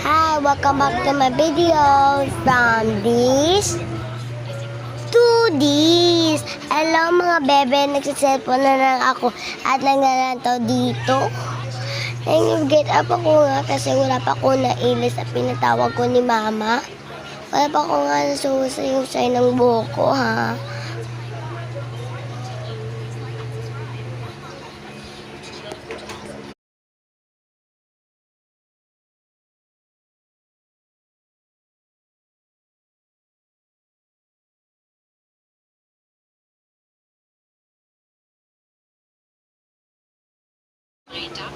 Hi, welcome back to my video from this to this. Hello mga bebe, nagsiselfone na lang ako at nanganantaw dito. Nag-get up ako nga kasi wala pa ako nailis at pinatawag ko ni mama. Wala pa ako nga nasusayo-sayo ng buhok ko, ha.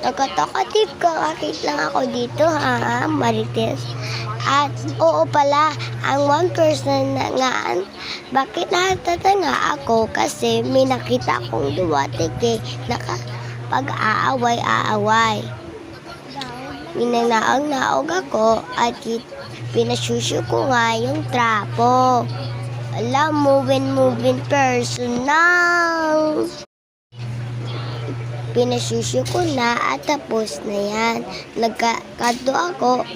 Nagkatakative kakakit lang ako dito, ha, Marites. At oo pala, ang one person na nga, bakit natatanga ako? Kasi may nakita akong duwatik nakapag-aaway-aaway. Minanaog-naog ako at pinasyusyo ko nga yung trapo. Alam, moving personal. Pinasyusyo ko na at tapos na yan. Nagkakanto ako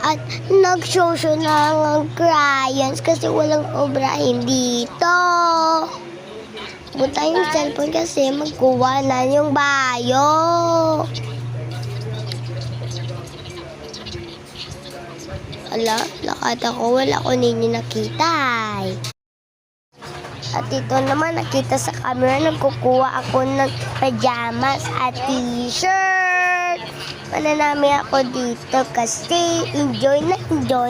at nag-shosyo na ng crayons kasi walang obrahin dito. Buta yung cellphone kasi magkuha na yung bayo. Ala, lakat ako, wala ko ninyo nakita. At ito naman, nakita sa camera, nagkukuha ako ng pajamas at t-shirt. Mananami ako dito kasi enjoy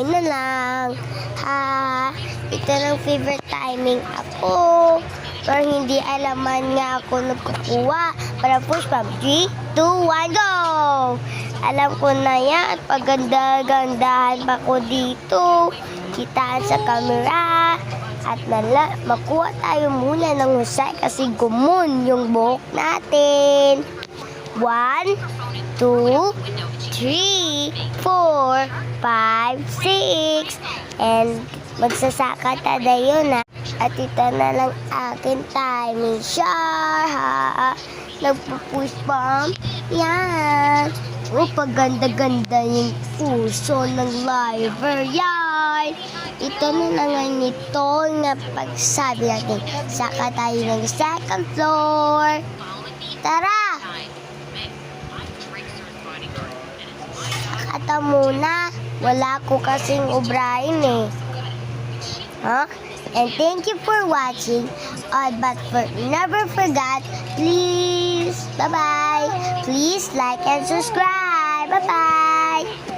na lang. Ha, ito ng favorite timing ako. Pero hindi alaman nga ako nagkukuha. Para push pa, 3, 2, 1, go! Alam ko na yan at paganda-gandahan pa ko dito. Kitaan sa camera. At makuha tayo muna ng husay kasi gumon yung buhok natin. 1, 2, 3, 4, 5, 6. And magsasaka tayo na. At ito na lang akin timing share, ha. Nagpo-push pump. Yan. O, paganda-ganda yung puso ng liver. Yan. Ito na nga nito nga pagsabi natin. Saka tayo ng second floor. Tara! Saka muna. Wala ko kasing obrahin eh. Huh? And thank you for watching. But never forget, please, bye-bye. Please like and subscribe. Bye-bye.